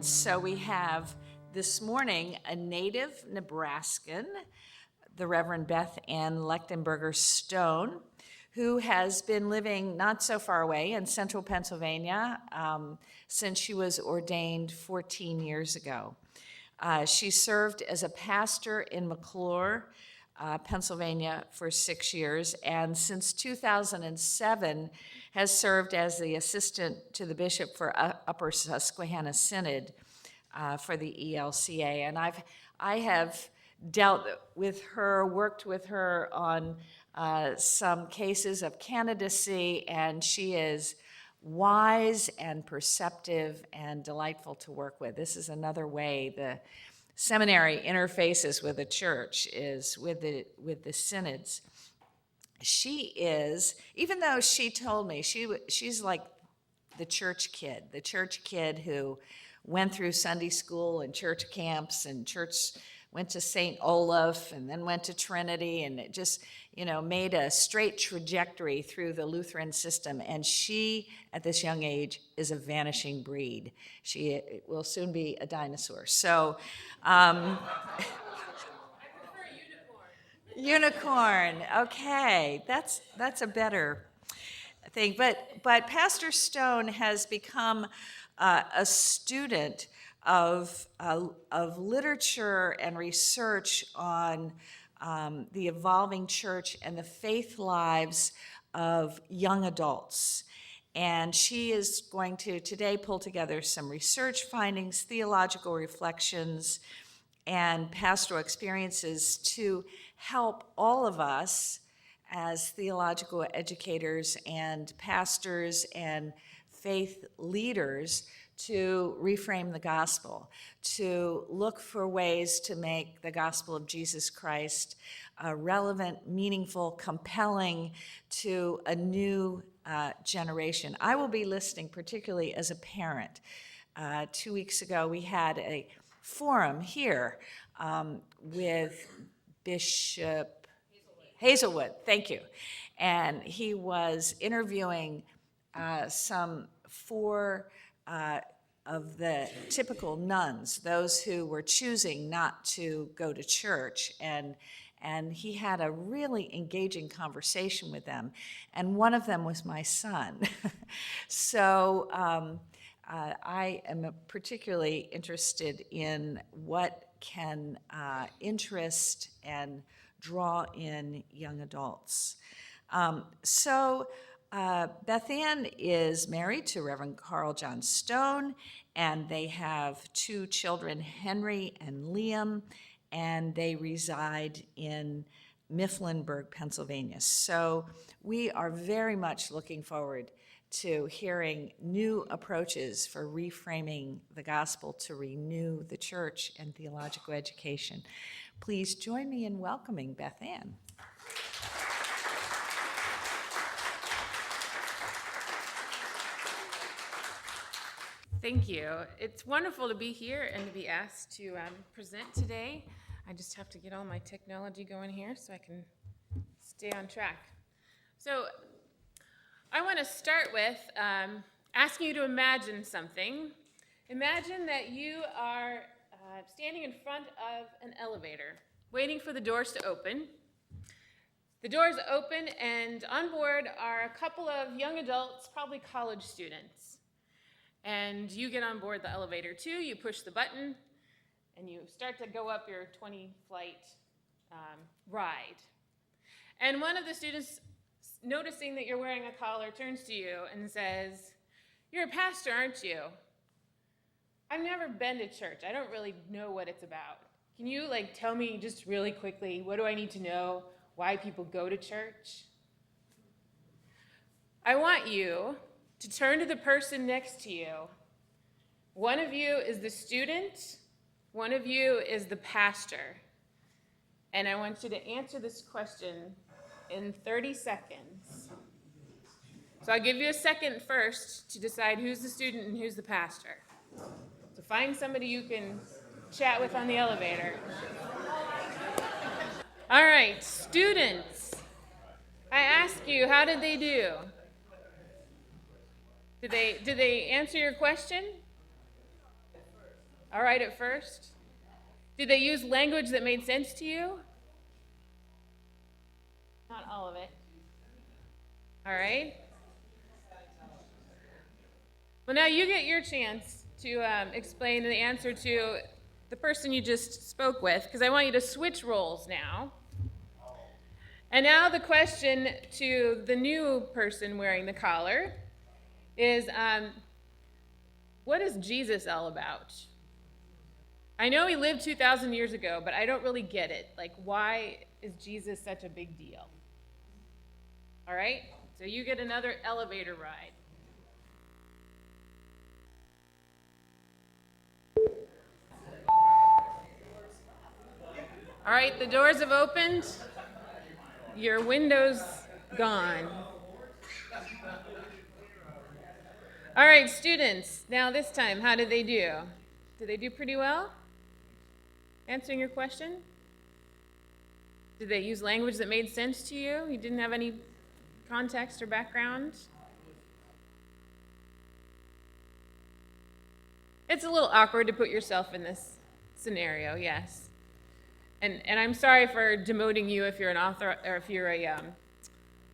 And so we have this morning a native Nebraskan, the Reverend Beth Ann Stone, who has been living not so far away in central Pennsylvania since she was ordained 14 years ago. She served as a pastor in McClure, Pennsylvania for 6 years, and since 2007 has served as the assistant to the bishop for Upper Susquehanna Synod for the ELCA. And I have dealt with her, worked with her on some cases of candidacy, and she is wise and perceptive and delightful to work with. This is another way the seminary interfaces with the church, is with the synods. She is, even though she told me she's like the church kid who went through Sunday school and church camps and went to St. Olaf and then went to Trinity, and it just, made a straight trajectory through the Lutheran system. And she, at this young age, is a vanishing breed. She will soon be a dinosaur. So, I prefer unicorn. Okay, that's a better thing. But Pastor Stone has become a student of literature and research on the evolving church and the faith lives of young adults. And she is going to today pull together some research findings, theological reflections, and pastoral experiences to help all of us as theological educators and pastors and faith leaders to reframe the gospel, to look for ways to make the gospel of Jesus Christ relevant, meaningful, compelling to a new generation. I will be listening, particularly as a parent. 2 weeks ago, we had a forum here with Bishop Hazelwood, thank you. And he was interviewing some 4 of the typical nuns, those who were choosing not to go to church, and he had a really engaging conversation with them, and one of them was my son. So I am particularly interested in what can interest and draw in young adults. Beth Ann is married to Reverend Carl John Stone, and they have 2 children, Henry and Liam, and they reside in Mifflinburg, Pennsylvania. So we are very much looking forward to hearing new approaches for reframing the gospel to renew the church and theological education. Please join me in welcoming Beth Ann. Thank you. It's wonderful to be here and to be asked to present today. I just have to get all my technology going here so I can stay on track. So I want to start with asking you to imagine something. Imagine that you are standing in front of an elevator, waiting for the doors to open. The doors open, and on board are a couple of young adults, probably college students. And you get on board the elevator too, you push the button, and you start to go up your 20-flight ride. And one of the students, noticing that you're wearing a collar, turns to you and says, "You're a pastor, aren't you? I've never been to church. I don't really know what it's about. Can you tell me just really quickly, what do I need to know? Why people go to church?" I want you to turn to the person next to you. One of you is the student, one of you is the pastor. And I want you to answer this question in 30 seconds. So I'll give you a second first to decide who's the student and who's the pastor. So find somebody you can chat with on the elevator. All right, students, I ask you, how did they do? Did they answer your question? all right at first? Did they use language that made sense to you? Not all of it. All right. Well, now you get your chance to explain the answer to the person you just spoke with, because I want you to switch roles now. And now the question to the new person wearing the collar is, what is Jesus all about? I know he lived 2,000 years ago, but I don't really get it. Like, why is Jesus such a big deal? All right? So you get another elevator ride. All right, the doors have opened. Your window's gone. All right, students, now this time, how did they do? Did they do pretty well? Answering your question? Did they use language that made sense to you? You didn't have any context or background? It's a little awkward to put yourself in this scenario, yes. And I'm sorry for demoting you if you're an author or if you're a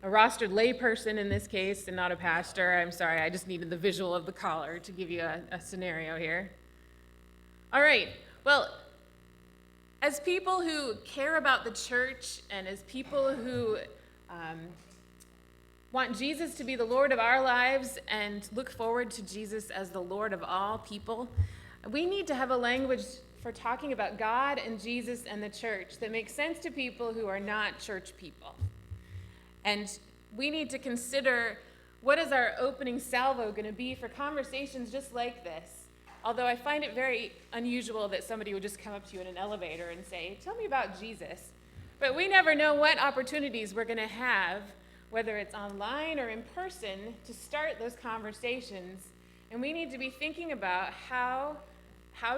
rostered layperson in this case and not a pastor. I'm sorry, I just needed the visual of the collar to give you a scenario here. All right, well, as people who care about the church and as people who want Jesus to be the Lord of our lives and look forward to Jesus as the Lord of all people, we need to have a language for talking about God and Jesus and the church that makes sense to people who are not church people. And we need to consider what is our opening salvo going to be for conversations just like this. Although I find it very unusual that somebody would just come up to you in an elevator and say, tell me about Jesus. But we never know what opportunities we're going to have, whether it's online or in person, to start those conversations. And we need to be thinking about how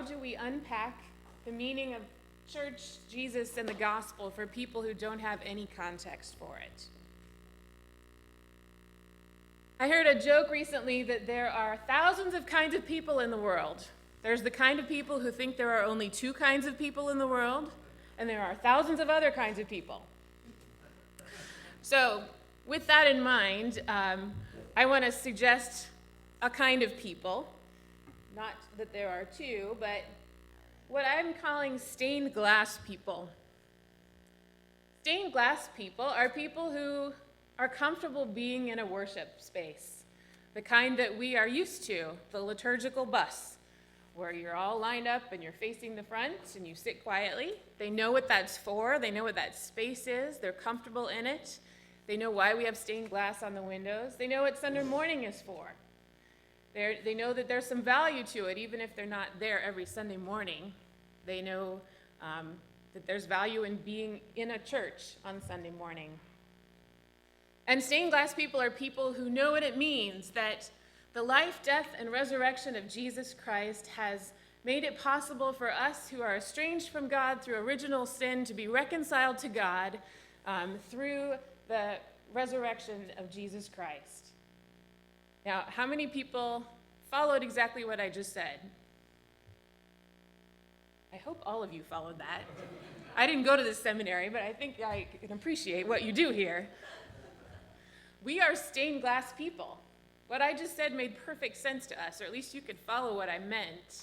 do we unpack the meaning of church, Jesus, and the gospel for people who don't have any context for it. I heard a joke recently that there are thousands of kinds of people in the world. There's the kind of people who think there are only two kinds of people in the world, and there are thousands of other kinds of people. So, with that in mind, I want to suggest a kind of people. Not that there are two, but what I'm calling stained glass people. Stained glass people are people who are comfortable being in a worship space, the kind that we are used to, the liturgical bus, where you're all lined up and you're facing the front and you sit quietly. They know what that's for. They know what that space is. They're comfortable in it. They know why we have stained glass on the windows. They know what Sunday morning is for. They know that there's some value to it, even if they're not there every Sunday morning. They know that there's value in being in a church on Sunday morning. And stained glass people are people who know what it means that the life, death, and resurrection of Jesus Christ has made it possible for us who are estranged from God through original sin to be reconciled to God through the resurrection of Jesus Christ. Now, how many people followed exactly what I just said? I hope all of you followed that. I didn't go to this seminary, but I think I can appreciate what you do here. We are stained glass people. What I just said made perfect sense to us, or at least you could follow what I meant.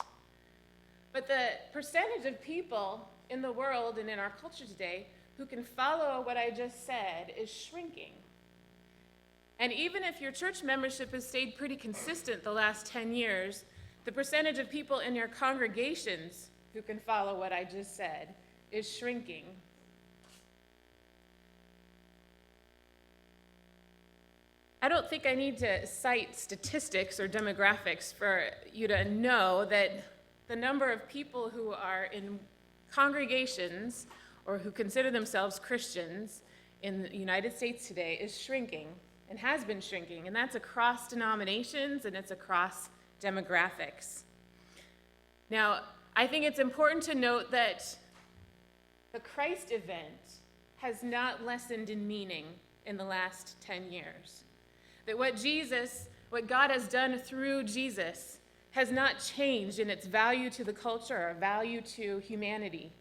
But the percentage of people in the world and in our culture today who can follow what I just said is shrinking. And even if your church membership has stayed pretty consistent the last 10 years, the percentage of people in your congregations who can follow what I just said is shrinking. I don't think I need to cite statistics or demographics for you to know that the number of people who are in congregations or who consider themselves Christians in the United States today is shrinking and has been shrinking, and that's across denominations and it's across demographics. Now, I think it's important to note that the Christ event has not lessened in meaning in the last 10 years. That what God has done through Jesus has not changed in its value to the culture or value to humanity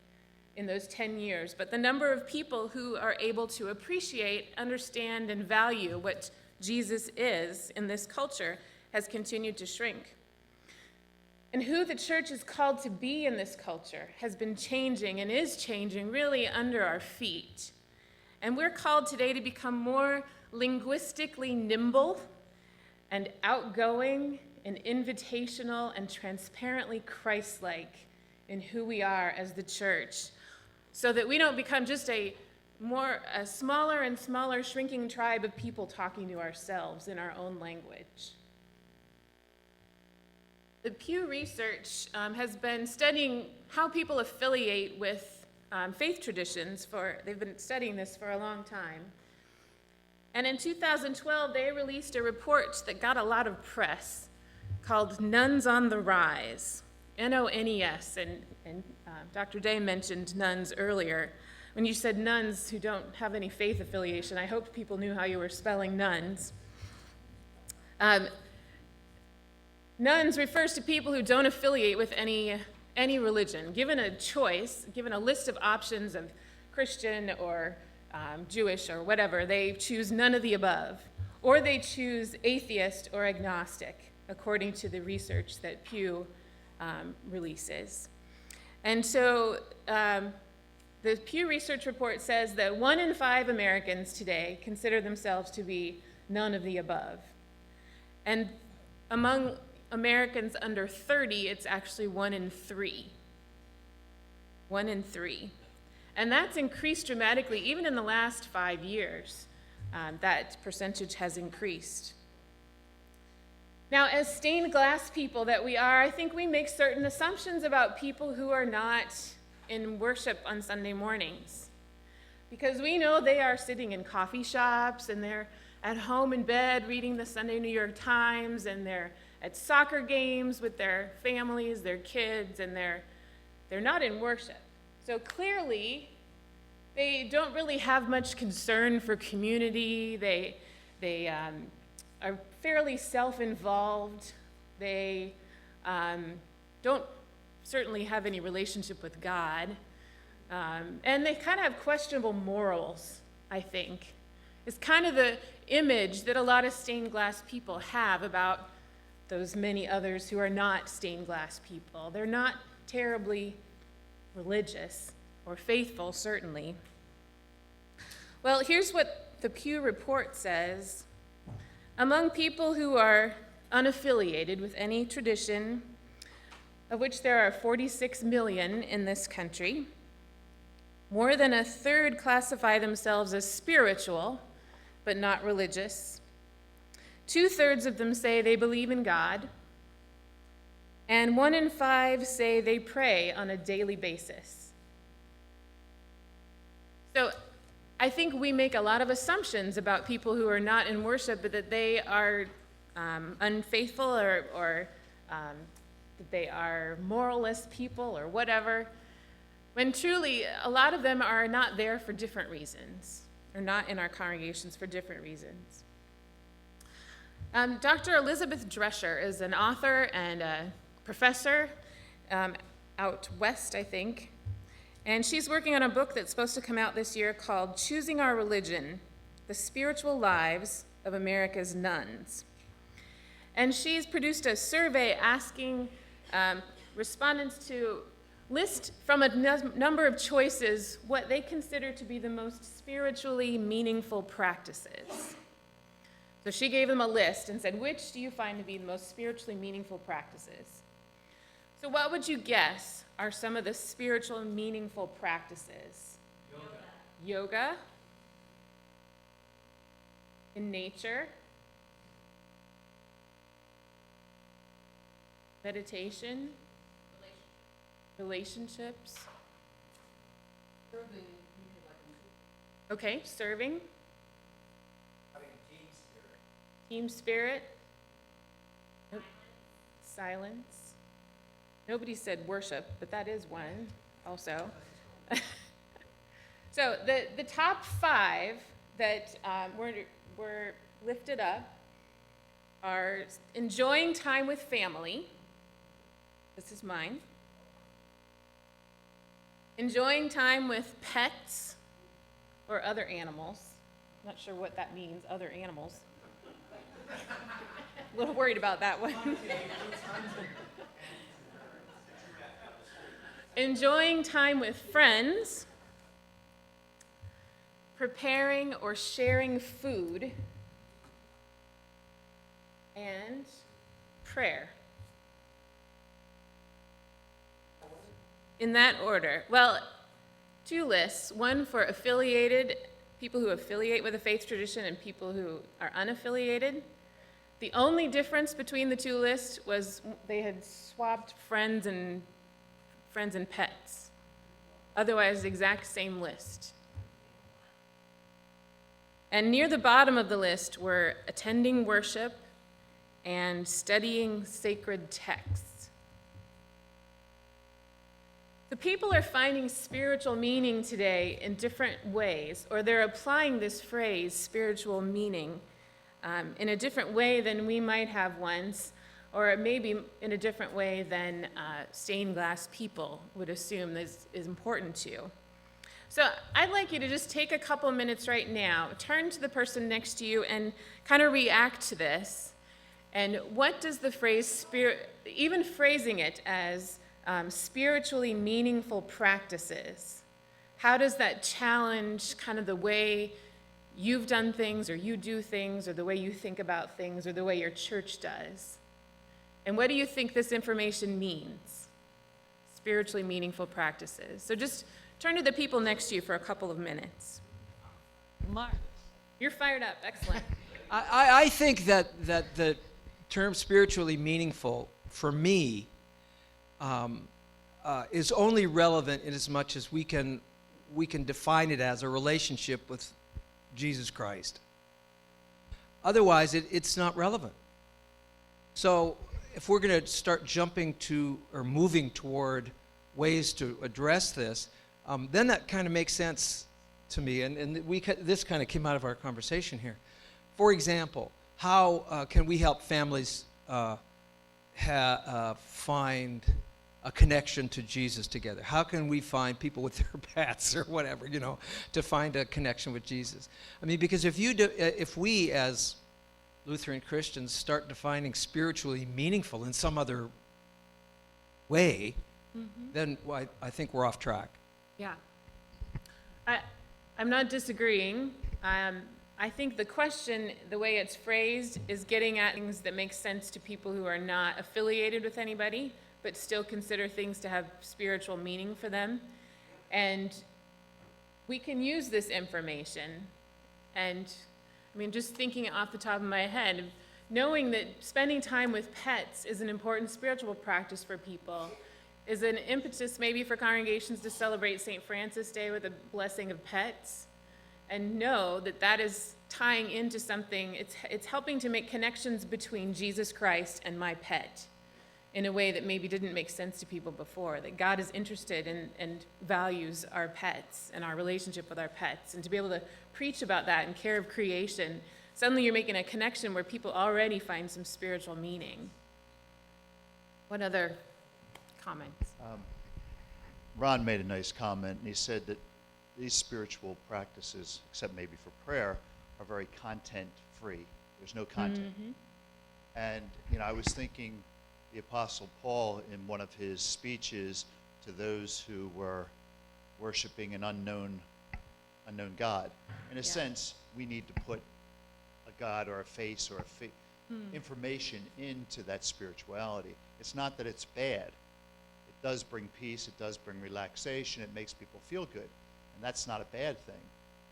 in those 10 years, but the number of people who are able to appreciate, understand, and value what Jesus is in this culture has continued to shrink. And who the church is called to be in this culture has been changing and is changing really under our feet. And we're called today to become more linguistically nimble and outgoing and invitational and transparently Christ-like in who we are as the church, so that we don't become just a smaller and smaller shrinking tribe of people talking to ourselves in our own language. The Pew Research has been studying how people affiliate with faith traditions they've been studying this for a long time. And in 2012, they released a report that got a lot of press called Nuns on the Rise, N-O-N-E-S, and Dr. Day mentioned nuns earlier. When you said nuns who don't have any faith affiliation, I hoped people knew how you were spelling nuns. Nuns refers to people who don't affiliate with any religion. Given a choice, given a list of options of Christian or Jewish or whatever, they choose none of the above, or they choose atheist or agnostic, according to the research that Pew releases. And so the Pew Research report says that 1 in 5 Americans today consider themselves to be none of the above. And among Americans under 30, it's actually 1 in 3. 1 in 3. And that's increased dramatically, even in the last 5 years. That percentage has increased. Now, as stained glass people that we are, I think we make certain assumptions about people who are not in worship on Sunday mornings. Because we know they are sitting in coffee shops, and they're at home in bed reading the Sunday New York Times, and they're at soccer games with their families, their kids, and they're not in worship. So clearly, they don't really have much concern for community. They are fairly self-involved. They don't certainly have any relationship with God. And they kind of have questionable morals, I think. It's kind of the image that a lot of stained glass people have about those many others who are not stained glass people. They're not terribly religious or faithful, certainly. Well, here's what the Pew report says. Among people who are unaffiliated with any tradition, of which there are 46 million in this country, more than a third classify themselves as spiritual, but not religious. 2/3 of them say they believe in God, and 1 in 5 say they pray on a daily basis. So I think we make a lot of assumptions about people who are not in worship, but that they are unfaithful or that they are moralless people or whatever, when truly a lot of them are not there for different reasons, or not in our congregations for different reasons. Dr. Elizabeth Drescher is an author and a professor out west, I think, and she's working on a book that's supposed to come out this year called Choosing Our Religion, The Spiritual Lives of America's Nuns. And she's produced a survey asking respondents to list from a number of choices what they consider to be the most spiritually meaningful practices. So she gave them a list and said, which do you find to be the most spiritually meaningful practices? So what would you guess are some of the spiritual meaningful practices? Yoga. In nature. Meditation. Relationships. Serving. Okay, serving. Having team spirit. Team spirit. Nope. Silence. Nobody said worship, but that is one also. So the top 5 that were lifted up are enjoying time with family, This is mine. Enjoying time with pets or other animals. Not sure what that means, other animals. A little worried about that one. Enjoying time with friends. Preparing or sharing food. And prayer. In that order. Well, 2 lists, one for affiliated, people who affiliate with a faith tradition and people who are unaffiliated. The only difference between the 2 lists was they had swapped friends and pets. Otherwise, the exact same list. And near the bottom of the list were attending worship and studying sacred texts. The people are finding spiritual meaning today in different ways, or they're applying this phrase, spiritual meaning, in a different way than we might have once, or maybe in a different way than stained glass people would assume is important to. So I'd like you to just take a couple minutes right now, turn to the person next to you and kind of react to this. And what does the phrase, even phrasing it as spiritually meaningful practices, how does that challenge kind of the way you've done things or you do things or the way you think about things or the way your church does? And what do you think this information means? Spiritually meaningful practices. So just turn to the people next to you for a couple of minutes. Mark. You're fired up. Excellent. I think that the term spiritually meaningful, for me, is only relevant in as much as we can define it as a relationship with Jesus Christ. Otherwise, it's not relevant. So if we're going to start jumping to or moving toward ways to address this, then that kind of makes sense to me. And this kind of came out of our conversation here. For example, how can we help families find a connection to Jesus together? How can we find people with their pets or whatever, to find a connection with Jesus? I mean, because if we as Lutheran Christians start defining spiritually meaningful in some other way, then I think we're off track. Yeah. I'm not disagreeing. I think the question, the way it's phrased, is getting at things that make sense to people who are not affiliated with anybody, but still consider things to have spiritual meaning for them. And we can use this information. And I mean, just thinking off the top of my head, knowing that spending time with pets is an important spiritual practice for people is an impetus maybe for congregations to celebrate St. Francis Day with a blessing of pets, and know that that is tying into something, it's helping to make connections between Jesus Christ and my pet in a way that maybe didn't make sense to people before, that God is interested in and values our pets and our relationship with our pets. And to be able to preach about that in care of creation, suddenly you're making a connection where people already find some spiritual meaning. What other comments? Ron made a nice comment, and he said that these spiritual practices, except maybe for prayer, are very content-free. There's no content. And, I was thinking the Apostle Paul, in one of his speeches to those who were worshiping an unknown God. In a sense, we need to put a God or a face or information into that spirituality. It's not that it's bad. It does bring peace. It does bring relaxation. It makes people feel good. And that's not a bad thing.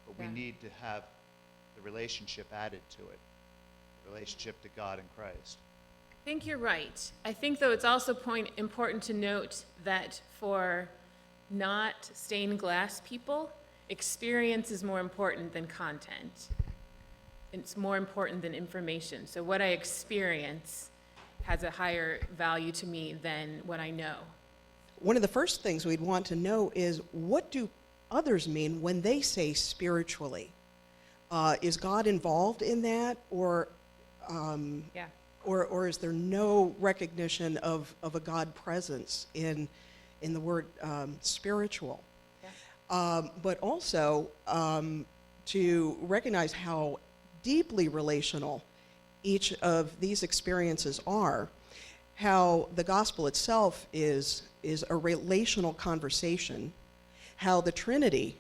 But we need to have the relationship added to it, the relationship to God and Christ. I think you're right. I think, though, it's also important to note that for not stained glass people, experience is more important than content. It's more important than information. So what I experience has a higher value to me than what I know. One of the first things we'd want to know is, what do others mean when they say spiritually? Is God involved in that? Or Yeah. or is there no recognition of a God presence in the word spiritual? But also to recognize how deeply relational each of these experiences are, how the gospel itself is a relational conversation, how the Trinity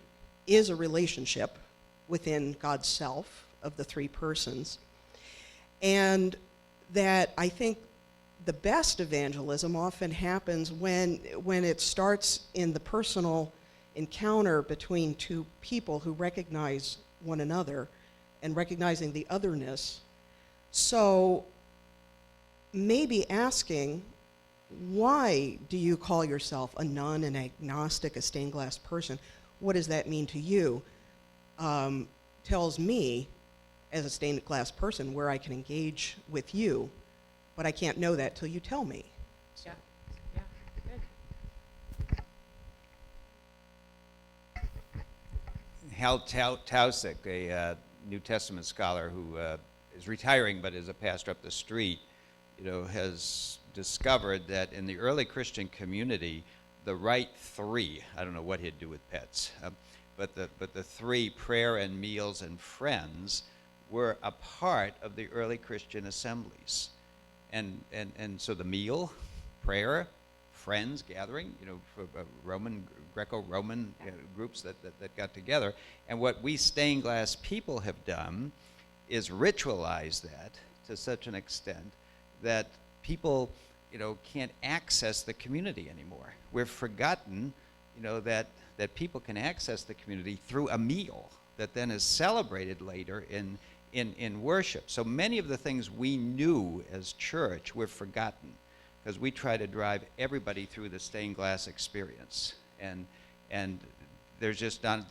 is a relationship within God's self of the three persons, and that I think the best evangelism often happens when it starts in the personal encounter between two people who recognize one another and recognizing the otherness. So maybe asking, why do you call yourself a nun, an agnostic, a stained glass person? What does that mean to you? Tells me, as a stained glass person, where I can engage with you, but I can't know that till you tell me. Yeah, yeah, good. Hal Tausig, a New Testament scholar who is retiring but is a pastor up the street, has discovered that in the early Christian community, the right three, I don't know what he'd do with pets, but the three, prayer and meals and friends, were a part of the early Christian assemblies. And so the meal, prayer, friends gathering, for Greco-Roman groups that got together. And what we stained glass people have done is ritualize that to such an extent that people, can't access the community anymore. We've forgotten, that people can access the community through a meal that then is celebrated later in worship. So many of the things we knew as church we've forgotten because we try to drive everybody through the stained glass experience, and there's just not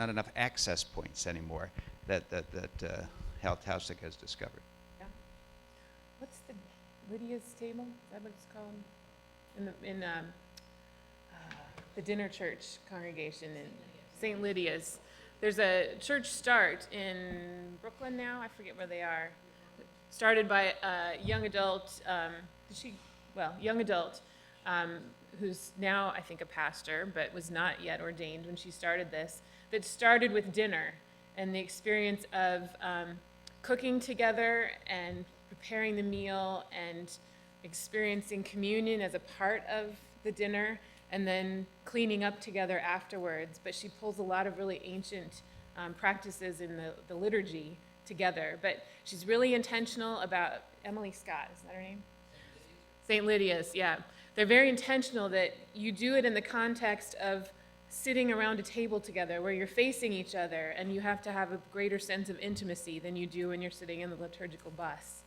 enough access points anymore that Hal Tausig has discovered. Yeah. What's the Lydia's table? Is that what it's called? In the dinner church congregation in St. Lydia's. There's a church start in Brooklyn now. I forget where they are. Started by a young adult. Young adult, who's now I think a pastor, but was not yet ordained when she started this. That started with dinner and the experience of cooking together and preparing the meal and experiencing communion as a part of the dinner, and then cleaning up together afterwards. But she pulls a lot of really ancient practices in the liturgy together. But she's really intentional about, Emily Scott, is that her name? St. Lydia's, yeah. They're very intentional that you do it in the context of sitting around a table together where you're facing each other, and you have to have a greater sense of intimacy than you do when you're sitting in the liturgical bus.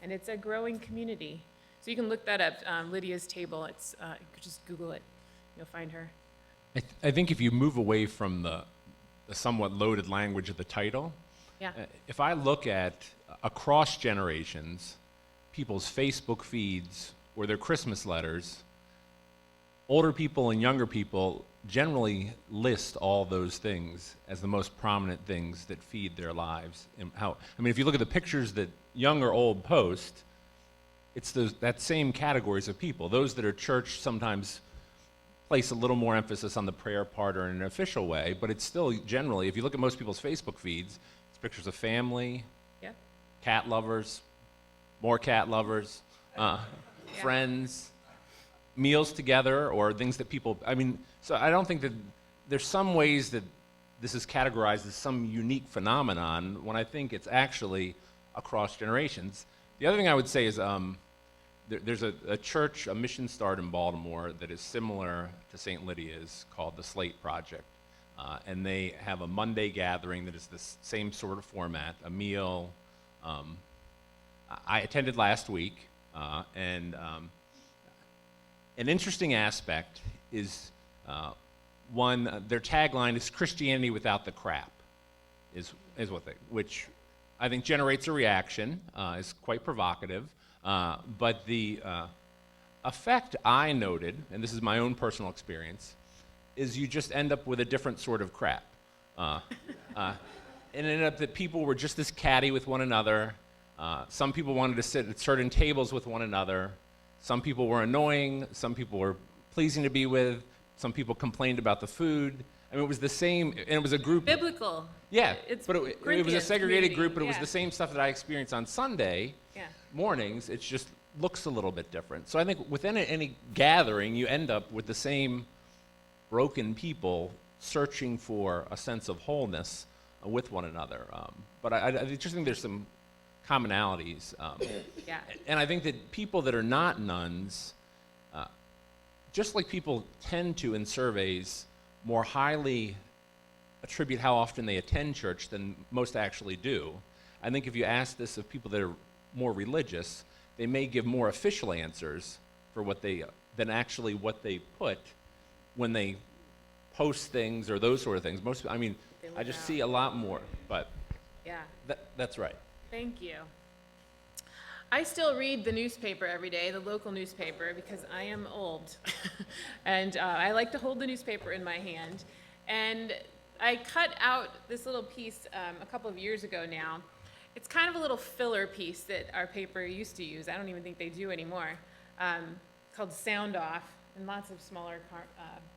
And it's a growing community. So you can look that up, Lydia's Table. It's you could just Google it. You'll find her. I think if you move away from the somewhat loaded language of the title, Yeah. If I look at across generations, people's Facebook feeds or their Christmas letters, older people and younger people generally list all those things as the most prominent things that feed their lives. And if you look at the pictures that young or old post, it's that same categories of people. Those that are church sometimes place a little more emphasis on the prayer part or in an official way, but it's still generally, if you look at most people's Facebook feeds, it's pictures of family, Yeah. cat lovers, more cat lovers, friends, meals together, or things that people, so I don't think that there's some ways that this is categorized as some unique phenomenon when I think it's actually across generations. The other thing I would say is there's a church, a mission start in Baltimore that is similar to St. Lydia's called the Slate Project. And they have a Monday gathering that is the same sort of format, a meal. I attended last week, and an interesting aspect is their tagline is Christianity without the crap, is what which I think generates a reaction, is quite provocative. But the effect I noted, and this is my own personal experience, is you just end up with a different sort of crap. It ended up that people were just as catty with one another. Some people wanted to sit at certain tables with one another. Some people were annoying. Some people were pleasing to be with. Some people complained about the food. I mean, it was the same, and it was a group. Biblical. Yeah, It's but it was a Corinthian segregated community, group, but it was yeah. the same stuff that I experienced on Sunday Yeah. mornings. It just looks a little bit different. So I think within any gathering, you end up with the same broken people searching for a sense of wholeness with one another. But I just think there's some commonalities. Yeah. And I think that people that are not nuns, just like people tend to in surveys, more highly attribute how often they attend church than most actually do. I think if you ask this of people that are more religious, they may give more official answers for what they than actually what they put when they post things or those sort of things. I just see a lot more, but Yeah. that's right. Thank you. I still read the newspaper every day, the local newspaper, because I am old. And I like to hold the newspaper in my hand. And I cut out this little piece a couple of years ago now. It's kind of a little filler piece that our paper used to use. I don't even think they do anymore, called Sound Off. And lots of smaller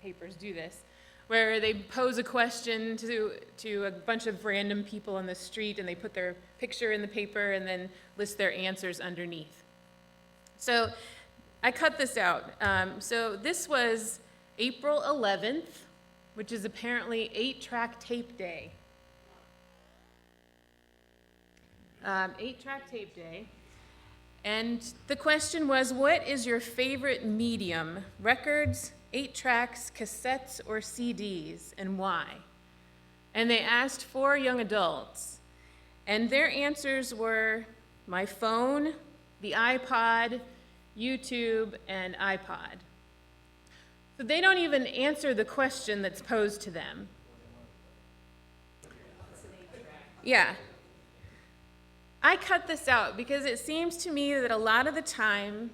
papers do this, where they pose a question to a bunch of random people on the street, and they put their picture in the paper and then list their answers underneath. So I cut this out. So this was April 11th, which is apparently 8-track tape day. 8-track tape day. And the question was, what is your favorite medium? Records, 8-tracks, cassettes, or CDs, and why? And they asked 4 young adults, and their answers were my phone, the iPod, YouTube, and iPod. So they don't even answer the question that's posed to them. Yeah. I cut this out because it seems to me that a lot of the time,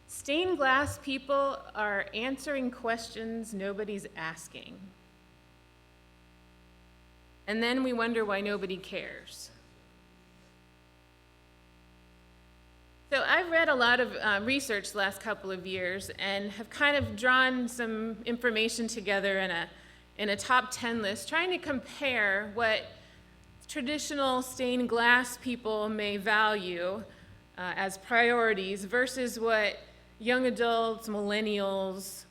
stained glass people are answering questions nobody's asking. And then we wonder why nobody cares. So I've read a lot of research the last couple of years and have kind of drawn some information together in a top 10 list, trying to compare what traditional stained glass people may value as priorities versus what young adults, millennials,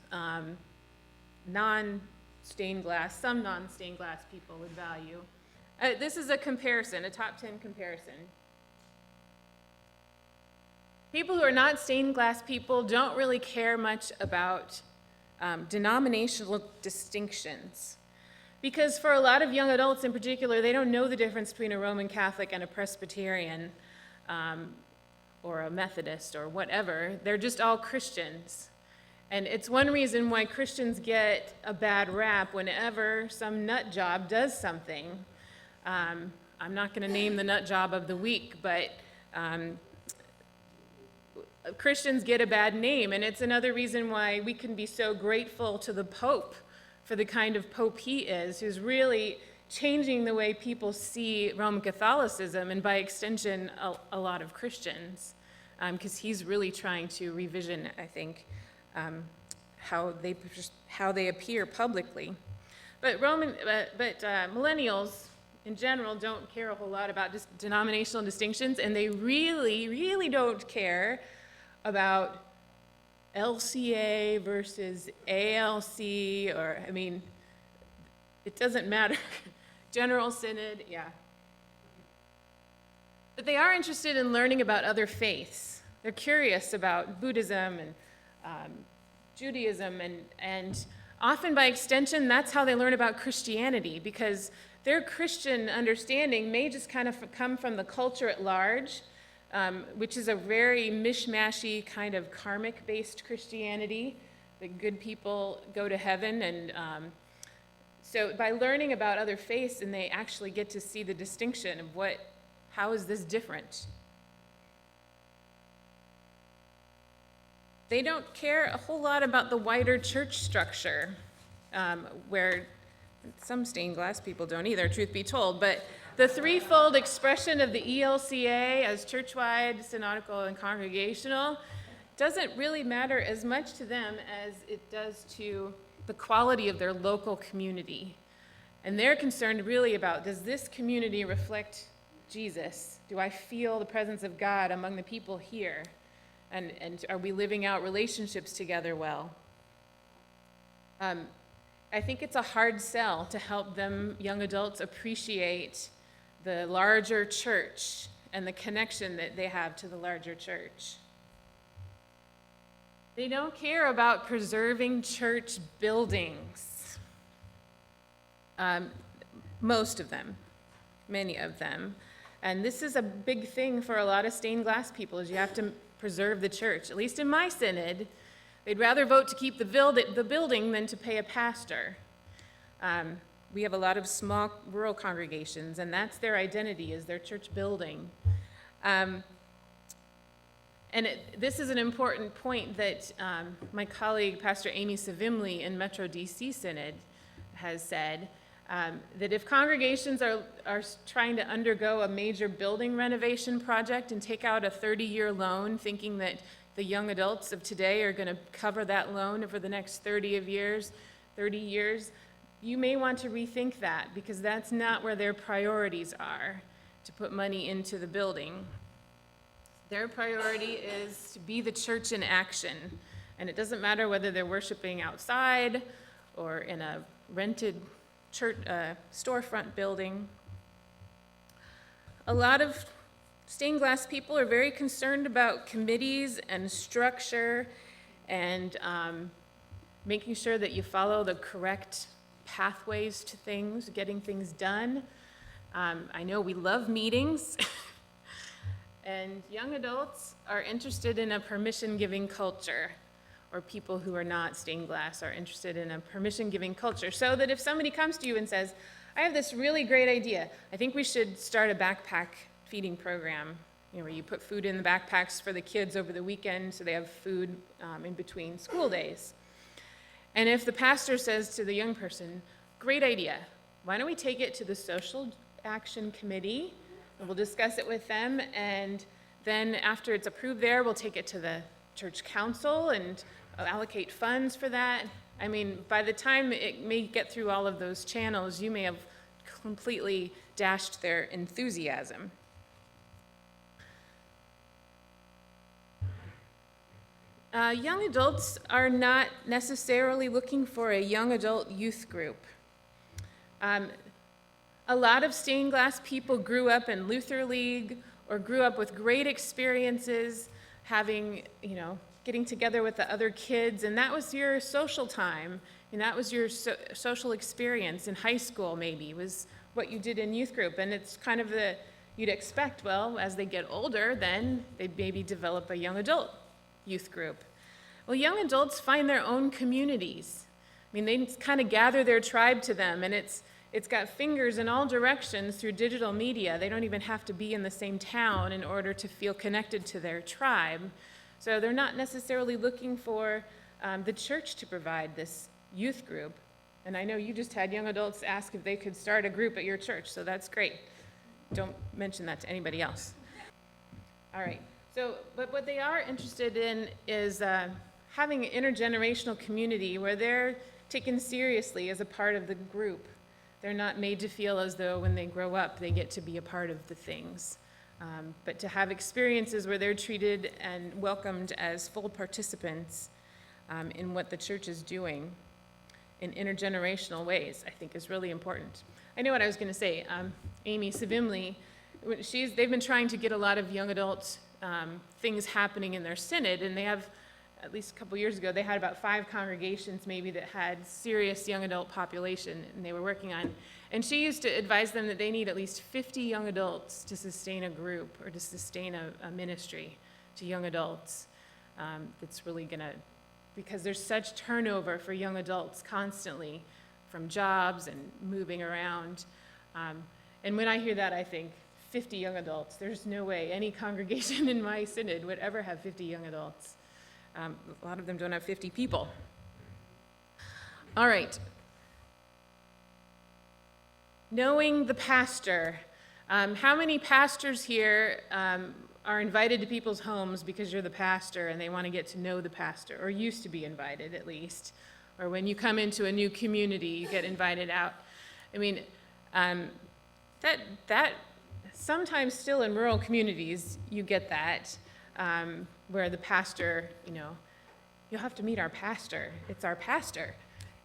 non-stained glass, some non-stained glass people would value. This is a comparison, a top 10 comparison. People who are not stained glass people don't really care much about denominational distinctions. Because for a lot of young adults in particular, they don't know the difference between a Roman Catholic and a Presbyterian or a Methodist or whatever. They're just all Christians. And it's one reason why Christians get a bad rap whenever some nut job does something. I'm not going to name the nut job of the week, but Christians get a bad name. And it's another reason why we can be so grateful to the Pope for the kind of Pope he is, who's really changing the way people see Roman Catholicism, and by extension, a lot of Christians, because he's really trying to revision, I think, how they appear publicly. But millennials, in general, don't care a whole lot about just denominational distinctions, and they really, really don't care about LCA versus ALC, or, I mean, it doesn't matter. General Synod, yeah. But they are interested in learning about other faiths. They're curious about Buddhism and Judaism, and often by extension, that's how they learn about Christianity, because their Christian understanding may just kind of come from the culture at large, which is a very mishmashy kind of karmic-based Christianity. The good people go to heaven, and so by learning about other faiths, and they actually get to see the distinction of how is this different? They don't care a whole lot about the wider church structure, where some stained glass people don't either, truth be told, but The threefold expression of the ELCA as churchwide, synodical, and congregational doesn't really matter as much to them as it does to the quality of their local community. And they're concerned really about, does this community reflect Jesus? Do I feel the presence of God among the people here? And are we living out relationships together well? I think it's a hard sell to help them, young adults, appreciate the larger church and the connection that they have to the larger church. They don't care about preserving church buildings. Most of them, many of them. And this is a big thing for a lot of stained glass people, is you have to preserve the church. At least in my synod, they'd rather vote to keep the building than to pay a pastor. We have a lot of small rural congregations, and that's their identity, is their church building. This is an important point that my colleague, Pastor Amy Savimli in Metro DC Synod has said, that if congregations are trying to undergo a major building renovation project and take out a 30-year loan, thinking that the young adults of today are going to cover that loan for the next 30 years, you may want to rethink that, because that's not where their priorities are, to put money into the building. Their priority is to be the church in action, and it doesn't matter whether they're worshiping outside or in a rented church storefront building. A lot of stained glass people are very concerned about committees and structure and making sure that you follow the correct pathways to things, getting things done. I know we love meetings, and young adults are interested in a permission-giving culture, or people who are not stained glass are interested in a permission-giving culture, so that if somebody comes to you and says, I have this really great idea, I think we should start a backpack feeding program, where you put food in the backpacks for the kids over the weekend so they have food in between school days. And if the pastor says to the young person, great idea, why don't we take it to the social action committee, and we'll discuss it with them, and then after it's approved there, we'll take it to the church council and allocate funds for that. I mean, by the time it may get through all of those channels, you may have completely dashed their enthusiasm. Young adults are not necessarily looking for a young adult youth group. A lot of stained glass people grew up in Luther League or grew up with great experiences, having, getting together with the other kids, and that was your social time, and that was your social experience in high school, maybe, was what you did in youth group. And it's kind of you'd expect, well, as they get older, then they'd maybe develop a young adult youth group. Well, young adults find their own communities. I mean, they kind of gather their tribe to them, and it's got fingers in all directions through digital media. They don't even have to be in the same town in order to feel connected to their tribe. So they're not necessarily looking for the church to provide this youth group. And I know you just had young adults ask if they could start a group at your church, so that's great. Don't mention that to anybody else. All right. So, but what they are interested in is having an intergenerational community where they're taken seriously as a part of the group. They're not made to feel as though when they grow up they get to be a part of the things, but to have experiences where they're treated and welcomed as full participants in what the church is doing in intergenerational ways, I think is really important. I know what I was going to say. Amy Savimli, they've been trying to get a lot of young adult things happening in their synod, and they have, at least a couple years ago, they had about 5 congregations maybe that had serious young adult population, and they were working on. And she used to advise them that they need at least 50 young adults to sustain a group or to sustain a ministry to young adults. That's really going to, because there's such turnover for young adults constantly from jobs and moving around. And when I hear that, I think, 50 young adults. There's no way any congregation in my synod would ever have 50 young adults. A lot of them don't have 50 people. All right. Knowing the pastor, How many pastors here are invited to people's homes because you're the pastor and they want to get to know the pastor, or used to be invited at least? Or when you come into a new community, you get invited out. I mean, that sometimes still in rural communities, you get that, where the pastor, you'll have to meet our pastor. It's our pastor.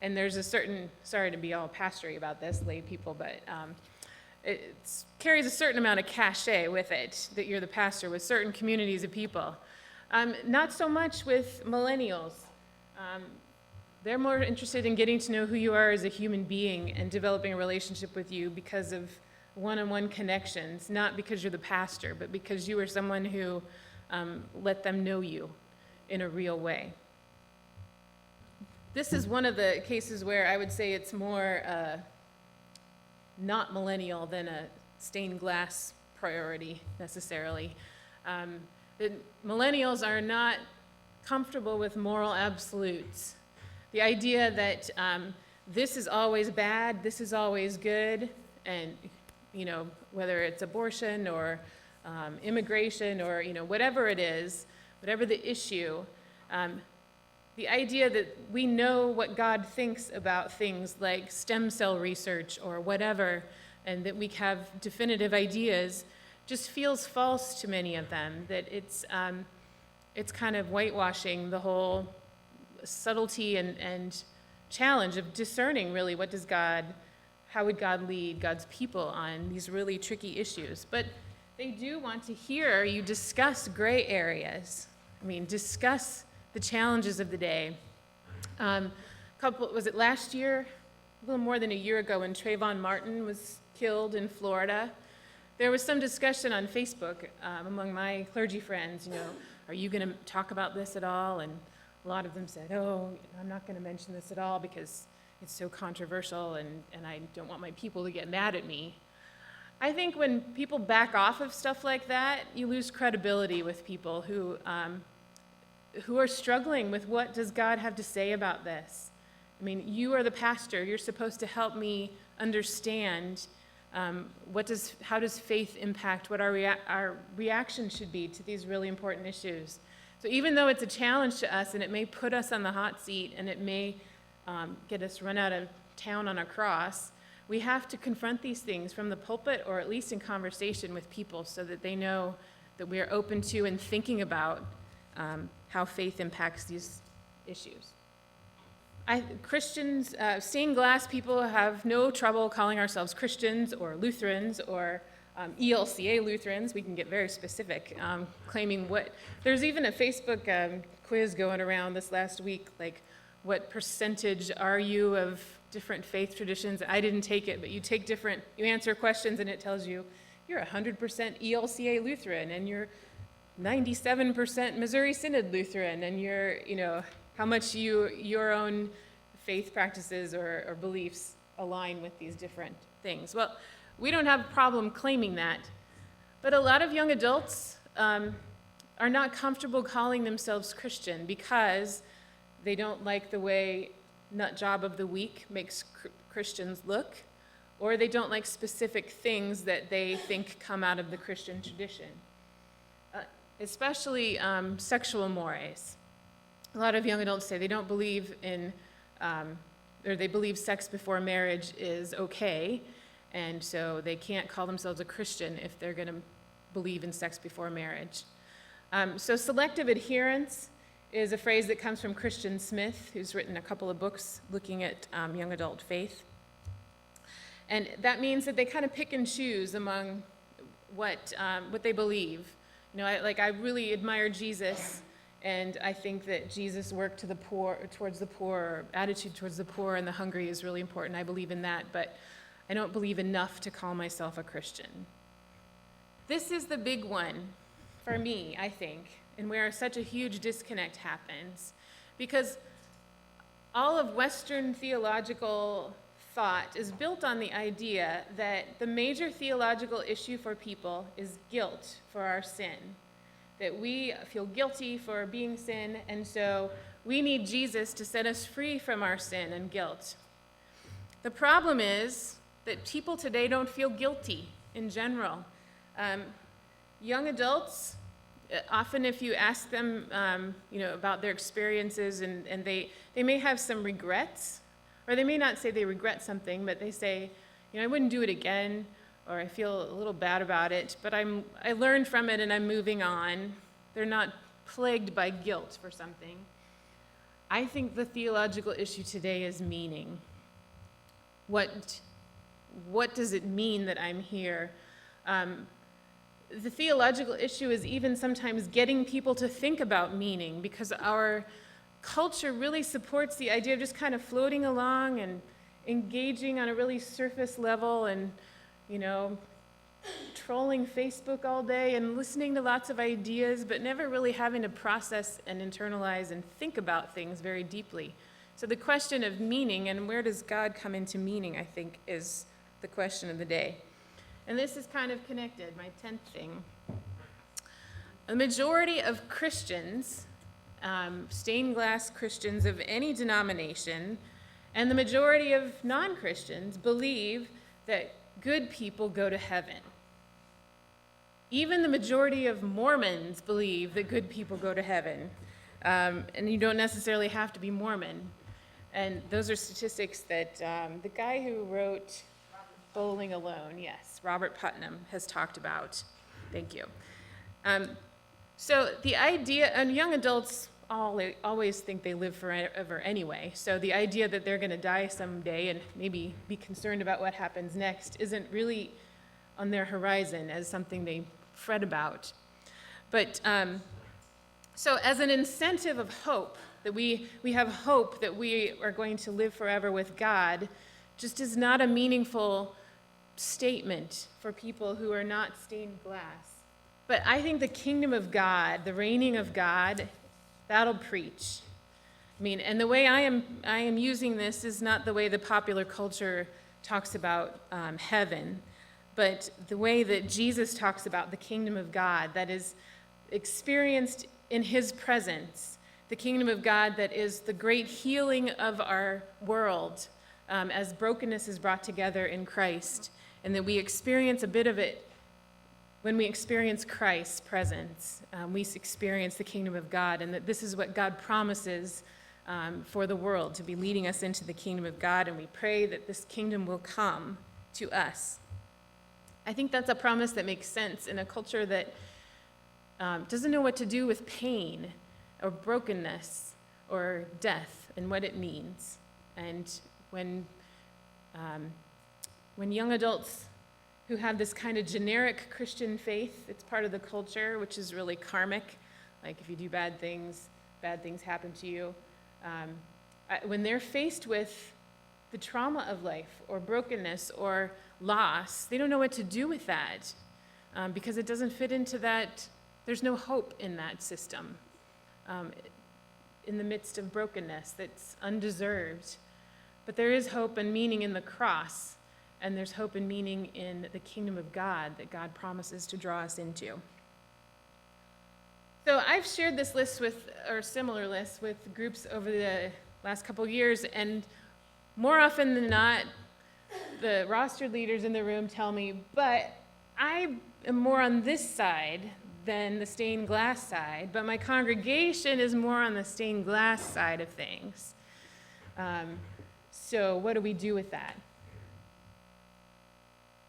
And there's a certain, sorry to be all pastory about this, lay people, but it carries a certain amount of cachet with it, that you're the pastor with certain communities of people. Not so much with millennials. They're more interested in getting to know who you are as a human being and developing a relationship with you because of one-on-one connections, not because you're the pastor, but because you are someone who let them know you in a real way. This is one of the cases where I would say it's more not millennial than a stained glass priority necessarily. The millennials are not comfortable with moral absolutes. The idea that this is always bad, this is always good, and whether it's abortion or immigration or whatever it is, whatever the issue, the idea that we know what God thinks about things like stem cell research or whatever, and that we have definitive ideas, just feels false to many of them, that it's kind of whitewashing the whole subtlety and challenge of discerning really how would God lead God's people on these really tricky issues. But they do want to hear you discuss gray areas. Discuss the challenges of the day. Was it last year? A little more than a year ago when Trayvon Martin was killed in Florida. There was some discussion on Facebook among my clergy friends, are you going to talk about this at all? And a lot of them said, I'm not going to mention this at all because it's so controversial and I don't want my people to get mad at me. I think when people back off of stuff like that, you lose credibility with people who are struggling with what does God have to say about this. You are the pastor. You're supposed to help me understand how does faith impact what our reaction should be to these really important issues. So even though it's a challenge to us and it may put us on the hot seat and it may get us run out of town on a cross, we have to confront these things from the pulpit or at least in conversation with people so that they know that we are open to and thinking about how faith impacts these issues. Christians, stained glass people have no trouble calling ourselves Christians or Lutherans or ELCA Lutherans. We can get very specific, claiming there's even a Facebook quiz going around this last week, like what percentage are you of different faith traditions? I didn't take it, but you answer questions and it tells you you're 100% ELCA Lutheran and you're 97% Missouri Synod Lutheran, and how much your own faith practices or beliefs align with these different things. Well, we don't have a problem claiming that, but a lot of young adults are not comfortable calling themselves Christian because they don't like the way Nut Job of the Week makes Christians look, or they don't like specific things that they think come out of the Christian tradition. Especially sexual mores. A lot of young adults say they don't believe in, or they believe sex before marriage is okay, and so they can't call themselves a Christian if they're going to believe in sex before marriage. So selective adherence is a phrase that comes from Christian Smith, who's written a couple of books looking at young adult faith. And that means that they kind of pick and choose among what they believe. I really admire Jesus, and I think that Jesus' work towards the poor, attitude towards the poor and the hungry is really important. I believe in that, but I don't believe enough to call myself a Christian. This is the big one for me, I think, and where such a huge disconnect happens, because all of Western theological thought is built on the idea that the major theological issue for people is guilt for our sin, that we feel guilty for being sin, and so we need Jesus to set us free from our sin and guilt. The problem is that people today don't feel guilty in general. Young adults, often if you ask them, about their experiences, and they may have some regrets, or they may not say they regret something, but they say, I wouldn't do it again, or I feel a little bad about it, but I learned from it and I'm moving on. They're not plagued by guilt for something. I think the theological issue today is meaning. What does it mean that I'm here? The theological issue is even sometimes getting people to think about meaning, because our culture really supports the idea of just kind of floating along and engaging on a really surface level and, trolling Facebook all day and listening to lots of ideas, but never really having to process and internalize and think about things very deeply. So the question of meaning and where does God come into meaning, I think, is the question of the day. And this is kind of connected, my 10th thing. A majority of Christians, stained glass Christians of any denomination, and the majority of non-Christians believe that good people go to heaven. Even the majority of Mormons believe that good people go to heaven. And you don't necessarily have to be Mormon. And those are statistics that the guy who wrote Bowling Alone, yes, Robert Putnam, has talked about. Thank you. So the idea, and young adults always think they live forever anyway, so the idea that they're going to die someday and maybe be concerned about what happens next isn't really on their horizon as something they fret about. But so as an incentive of hope, that we have hope that we are going to live forever with God, just is not a meaningful statement for people who are not stained glass. But I think the kingdom of God, the reigning of God, that'll preach. And the way I am using this is not the way the popular culture talks about heaven, but the way that Jesus talks about the kingdom of God that is experienced in his presence, the kingdom of God that is the great healing of our world as brokenness is brought together in Christ, and that we experience a bit of it when we experience Christ's presence. We experience the kingdom of God, and that this is what God promises for the world, to be leading us into the kingdom of God, and we pray that this kingdom will come to us. I think that's a promise that makes sense in a culture that doesn't know what to do with pain or brokenness or death and what it means. And when young adults who have this kind of generic Christian faith, it's part of the culture, which is really karmic, like if you do bad things happen to you. When they're faced with the trauma of life or brokenness or loss, they don't know what to do with that because it doesn't fit into that. There's no hope in that system in the midst of brokenness that's undeserved. But there is hope and meaning in the cross, and there's hope and meaning in the kingdom of God that God promises to draw us into. So I've shared this list or similar lists with groups over the last couple years, and more often than not, the rostered leaders in the room tell me, but I am more on this side than the stained glass side, but my congregation is more on the stained glass side of things. So what do we do with that?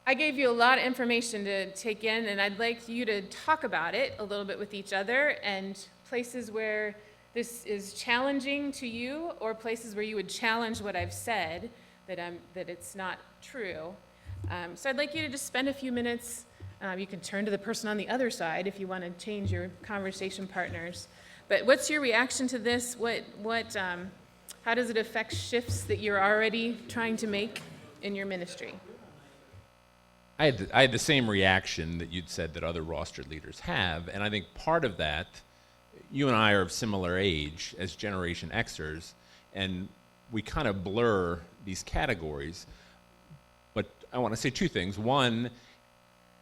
I gave you a lot of information to take in, and I'd like you to talk about it a little bit with each other, and places where this is challenging to you, or places where you would challenge what I've said, that it's not true. So I'd like you to just spend a few minutes. You can turn to the person on the other side if you want to change your conversation partners. But what's your reaction to this? How does it affect shifts that you're already trying to make in your ministry? I had the same reaction that you'd said that other rostered leaders have, and I think part of that, you and I are of similar age as Generation Xers, and we kind of blur these categories. But I want to say two things. One,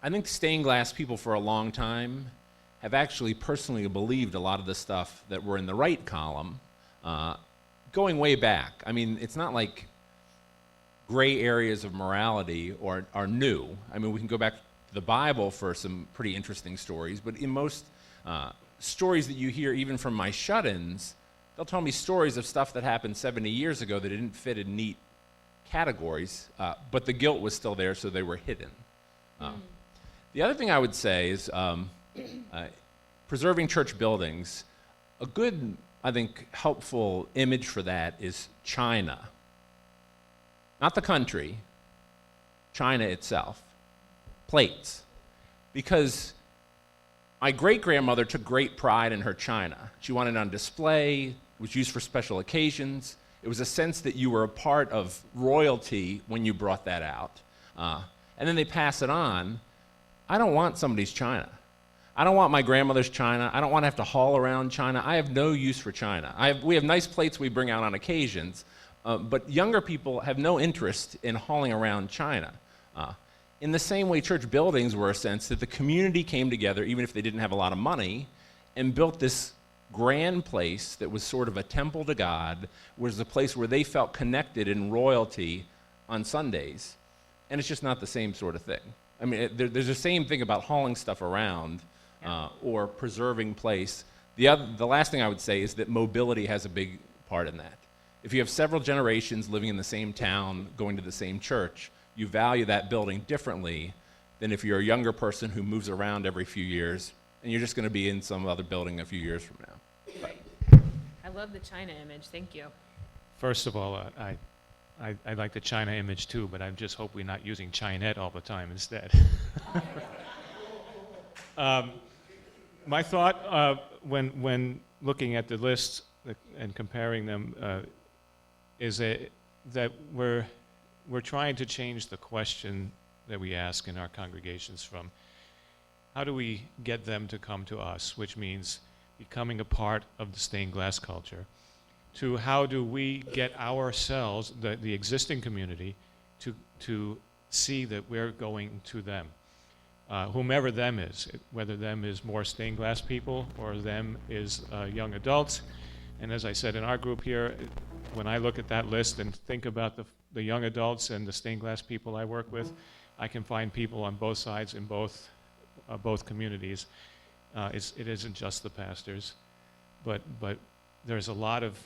I think stained glass people for a long time have actually personally believed a lot of the stuff that were in the right column, going way back. I mean, it's not like gray areas of morality are new. I mean, we can go back the Bible for some pretty interesting stories, but in most stories that you hear, even from my shut-ins, they'll tell me stories of stuff that happened 70 years ago that didn't fit in neat categories, but the guilt was still there, so they were hidden. The other thing I would say is preserving church buildings. A good, I think, helpful image for that is China. Not the country, China itself. Plates. Because my great-grandmother took great pride in her china. She wanted it on display, it was used for special occasions. It was a sense that you were a part of royalty when you brought that out. And then they pass it on. I don't want somebody's china. I don't want my grandmother's china. I don't want to have to haul around china. I have no use for china. We have nice plates we bring out on occasions, but younger people have no interest in hauling around china. In the same way, church buildings were a sense that the community came together, even if they didn't have a lot of money, and built this grand place that was sort of a temple to God, was the place where they felt connected in royalty on Sundays. And it's just not the same sort of thing. I mean, there's the same thing about hauling stuff around or preserving place. The last thing I would say is that mobility has a big part in that. If you have several generations living in the same town, going to the same church, you value that building differently than if you're a younger person who moves around every few years and you're just going to be in some other building a few years from now. But I love the China image. Thank you. First of all, I like the China image too, but I just hope we're not using Chinette all the time instead. My thought when looking at the list and comparing them is that we're trying to change the question that we ask in our congregations from how do we get them to come to us, which means becoming a part of the stained glass culture, to how do we get ourselves, the existing community, to see that we're going to them, whomever them is, whether them is more stained glass people or them is young adults. And as I said in our group here, when I look at that list and think about the young adults and the stained glass people I work with, I can find people on both sides in both communities. It isn't just the pastors, but there's a lot of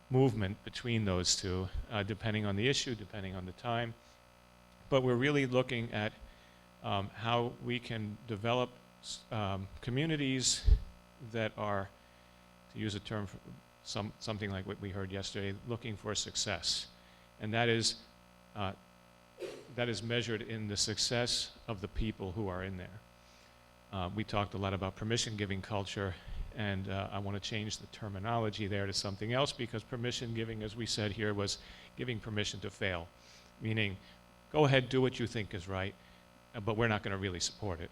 movement between those two, depending on the issue, depending on the time. But we're really looking at how we can develop communities that are, to use a term, something like what we heard yesterday, looking for success. And that is measured in the success of the people who are in there. We talked a lot about permission-giving culture, and I want to change the terminology there to something else, because permission-giving, as we said here, was giving permission to fail, meaning go ahead, do what you think is right, but we're not going to really support it.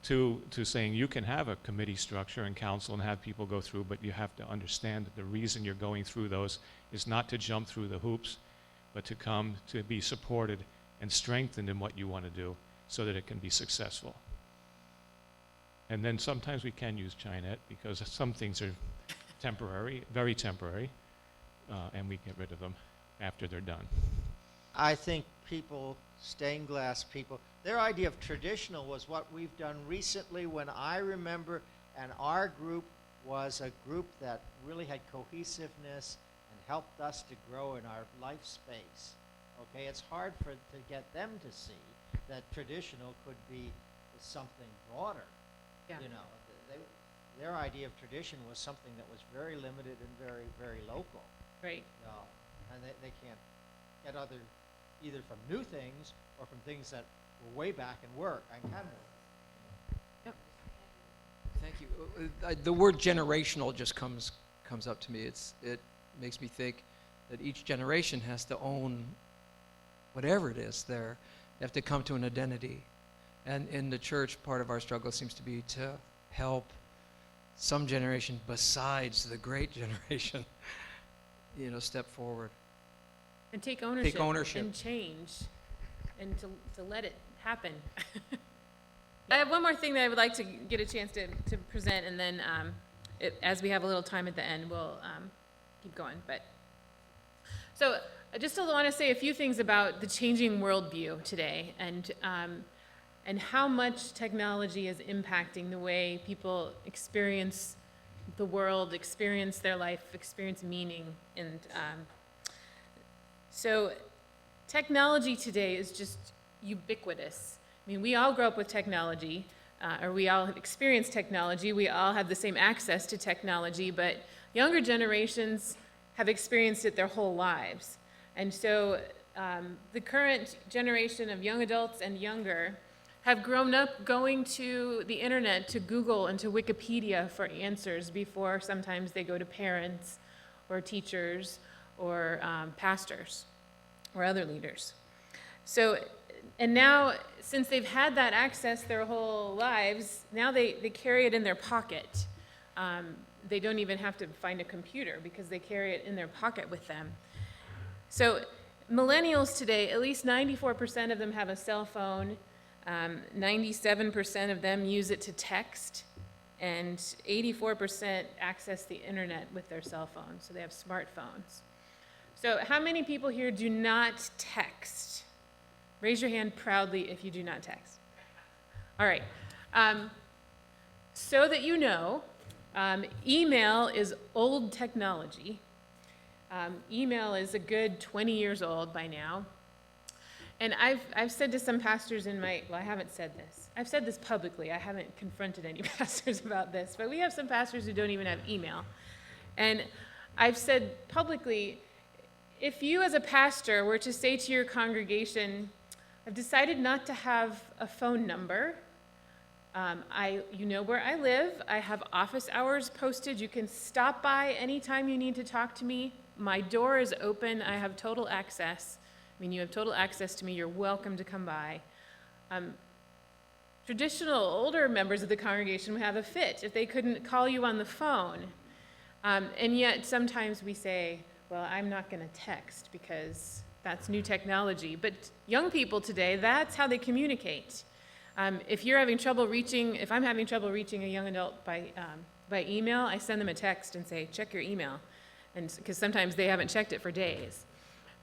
To saying you can have a committee structure and council and have people go through, but you have to understand that the reason you're going through those is not to jump through the hoops, but to come to be supported and strengthened in what you want to do so that it can be successful. And then sometimes we can use Chinette because some things are temporary, very temporary, and we get rid of them after they're done. I think people, stained glass people, their idea of traditional was what we've done recently when I remember, and our group was a group that really had cohesiveness and helped us to grow in our life space. Okay, it's hard to get them to see that traditional could be something broader. Yeah. You know, their idea of tradition was something that was very limited and very, very local. Right. And they can't get either from new things or from things that were way back and work and can work. Yep. Thank you. The word generational just comes up to me. It makes me think that each generation has to own whatever it is there. They have to come to an identity. And in the church, part of our struggle seems to be to help some generation besides the great generation, step forward. And take ownership. ownership. And change. And to let it happen. I have one more thing that I would like to get a chance to present, and then as we have a little time at the end, we'll keep going. So I just want to say a few things about the changing worldview today and how much technology is impacting the way people experience the world, experience their life, experience meaning. And so technology today is just ubiquitous. I mean, we all grow up with technology, or we all have experienced technology. We all have the same access to technology, but younger generations have experienced it their whole lives. And so the current generation of young adults and younger have grown up going to the internet, to Google and to Wikipedia for answers before sometimes they go to parents or teachers or pastors or other leaders. So, and now, since they've had that access their whole lives, now they carry it in their pocket. They don't even have to find a computer because they carry it in their pocket with them. So millennials today, at least 94% of them have a cell phone. 97% of them use it to text, and 84% access the internet with their cell phones, so they have smartphones. So how many people here do not text? Raise your hand proudly if you do not text. All right. So that you know, email is old technology. Email is a good 20 years old by now. And I've said to some pastors I haven't said this. I've said this publicly. I haven't confronted any pastors about this, but we have some pastors who don't even have email. And I've said publicly, if you as a pastor were to say to your congregation, I've decided not to have a phone number. You know where I live. I have office hours posted. You can stop by anytime you need to talk to me. My door is open. I have total access. I mean, you have total access to me. You're welcome to come by. Traditional older members of the congregation would have a fit if they couldn't call you on the phone. And yet sometimes we say, well, I'm not going to text because that's new technology. But young people today, that's how they communicate. If I'm having trouble reaching a young adult by email, I send them a text and say, check your email, and because sometimes they haven't checked it for days.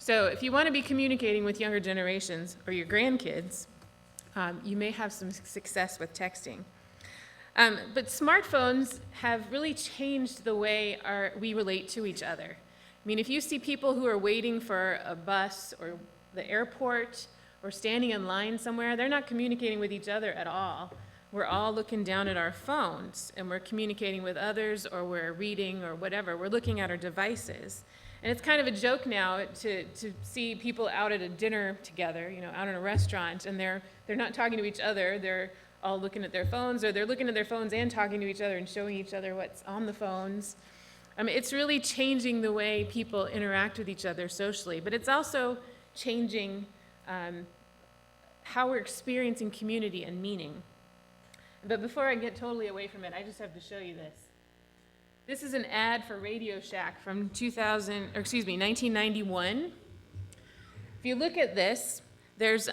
So if you want to be communicating with younger generations or your grandkids, you may have some success with texting. But smartphones have really changed the way we relate to each other. I mean, if you see people who are waiting for a bus or the airport or standing in line somewhere, they're not communicating with each other at all. We're all looking down at our phones, and we're communicating with others, or we're reading or whatever. We're looking at our devices. And it's kind of a joke now to see people out at a dinner together, out in a restaurant, and they're not talking to each other. They're all looking at their phones, or they're looking at their phones and talking to each other and showing each other what's on the phones. I mean, it's really changing the way people interact with each other socially, but it's also changing how we're experiencing community and meaning. But before I get totally away from it, I just have to show you this. This is an ad for Radio Shack from 1991. If you look at this, there's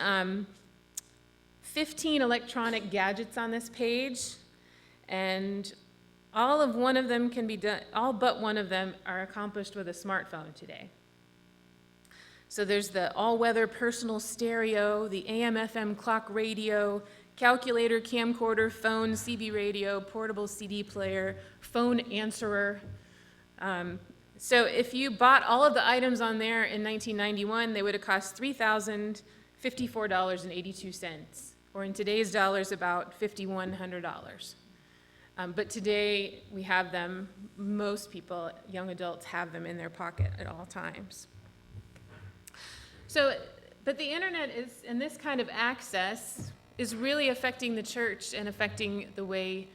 15 electronic gadgets on this page, and all but one of them are accomplished with a smartphone today. So there's the all-weather personal stereo, the AM/FM clock radio, calculator, camcorder, phone, CB radio, portable CD player, phone answerer. So if you bought all of the items on there in 1991, they would have cost $3,054.82, or in today's dollars, about $5,100. But today, we have them, most people, young adults, have them in their pocket at all times. But the internet and this kind of access is really affecting the church and affecting the way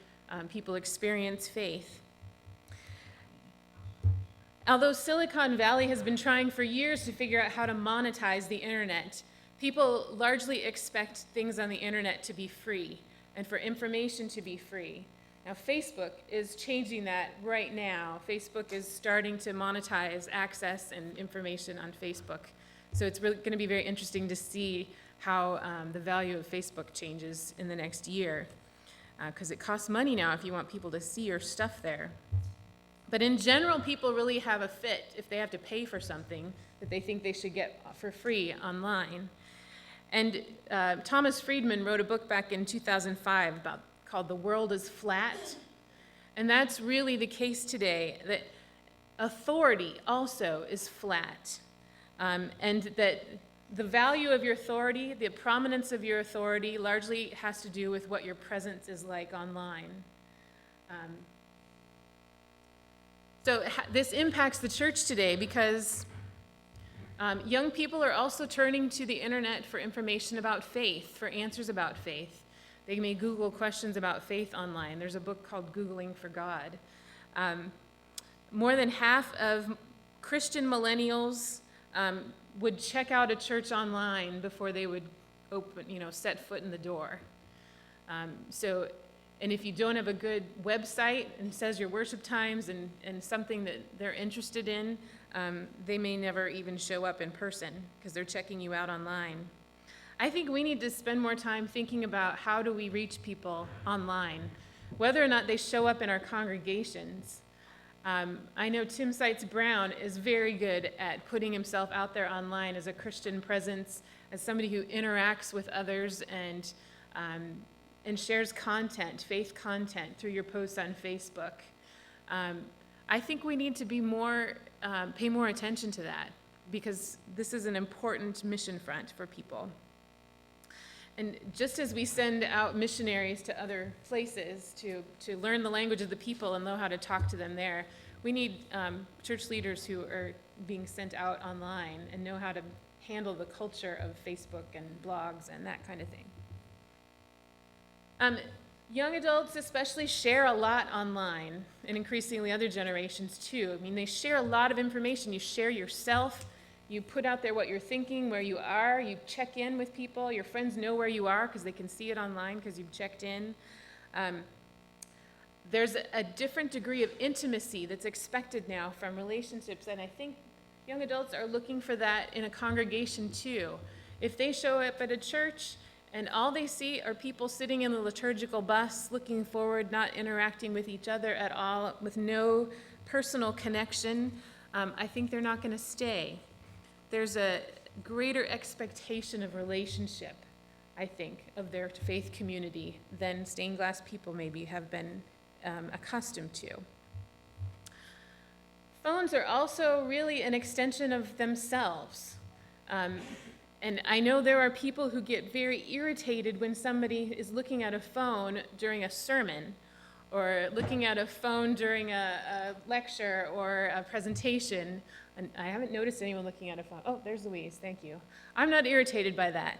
people experience faith. Although Silicon Valley has been trying for years to figure out how to monetize the internet, people largely expect things on the internet to be free and for information to be free. Now, Facebook is changing that right now. Facebook is starting to monetize access and information on Facebook. So it's really going to be very interesting to see how the value of Facebook changes in the next year, because it costs money now if you want people to see your stuff there. But in general, people really have a fit if they have to pay for something that they think they should get for free online. And Thomas Friedman wrote a book back in 2005 called The World is Flat. And that's really the case today, that authority also is flat. And that the value of your authority, the prominence of your authority, largely has to do with what your presence is like online. So this impacts the church today because young people are also turning to the internet for information about faith, for answers about faith. They may Google questions about faith online. There's a book called Googling for God. More than half of Christian millennials would check out a church online before they would set foot in the door. And if you don't have a good website and says your worship times and something that they're interested in, they may never even show up in person because they're checking you out online. I think we need to spend more time thinking about how do we reach people online, whether or not they show up in our congregations. I know Tim Seitz Brown is very good at putting himself out there online as a Christian presence, as somebody who interacts with others and shares content, faith content, through your posts on Facebook. I think we need to be pay more attention to that because this is an important mission front for people. And just as we send out missionaries to other places to learn the language of the people and know how to talk to them there, we need church leaders who are being sent out online and know how to handle the culture of Facebook and blogs and that kind of thing. Young adults especially share a lot online, and increasingly other generations too. I mean, they share a lot of information. You share yourself. You put out there what you're thinking, where you are. You check in with people. Your friends know where you are because they can see it online because you've checked in. There's a different degree of intimacy that's expected now from relationships, and I think young adults are looking for that in a congregation too. If they show up at a church and all they see are people sitting in the liturgical bus, looking forward, not interacting with each other at all, with no personal connection, I think they're not going to stay. There's a greater expectation of relationship, I think, of their faith community than stained glass people maybe have been accustomed to. Phones are also really an extension of themselves. And I know there are people who get very irritated when somebody is looking at a phone during a sermon or looking at a phone during a lecture or a presentation. And I haven't noticed anyone looking at a phone. Oh, there's Louise, thank you. I'm not irritated by that.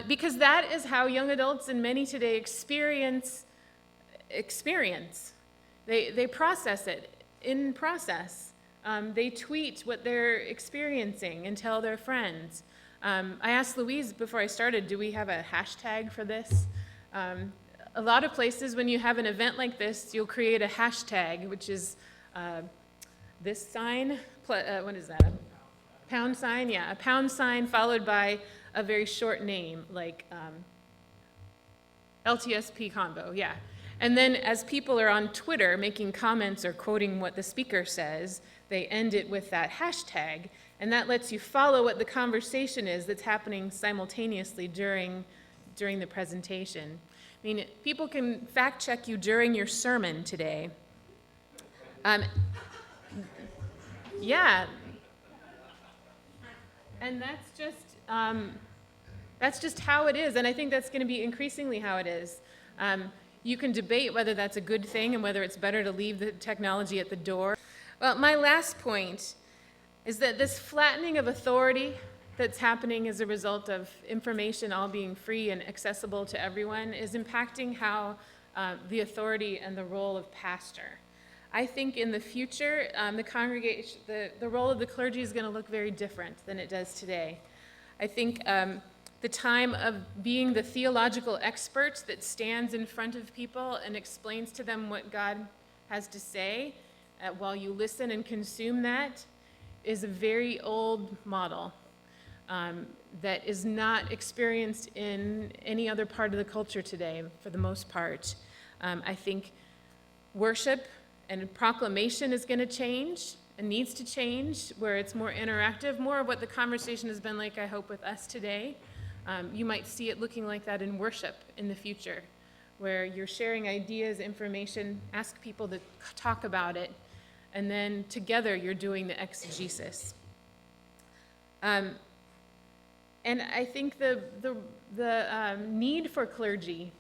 Because that is how young adults and many today experience. They process it in process. They tweet what they're experiencing and tell their friends. I asked Louise before I started, do we have a hashtag for this? A lot of places, when you have an event like this, you'll create a hashtag, which is this sign, what is that, a pound sign? Yeah, a pound sign followed by a very short name, like LTSP Convo, yeah. And then as people are on Twitter making comments or quoting what the speaker says, they end it with that hashtag, and that lets you follow what the conversation is that's happening simultaneously during the presentation. I mean, people can fact check you during your sermon today. Yeah. And that's just how it is, and I think that's going to be increasingly how it is. You can debate whether that's a good thing and whether it's better to leave the technology at the door. Well, my last point is that this flattening of authority that's happening as a result of information all being free and accessible to everyone is impacting how the authority and the role of pastor. I think in the future, the congregation, the role of the clergy is going to look very different than it does today. I think the time of being the theological expert that stands in front of people and explains to them what God has to say while you listen and consume that is a very old model that is not experienced in any other part of the culture today, for the most part. I think worship and proclamation is going to change. and needs to change, where it's more interactive, more of what the conversation has been like, I hope, with us today. You might see it looking like that in worship in the future, where you're sharing ideas, information, ask people to talk about it, and then together you're doing the exegesis. And I think the need for clergy,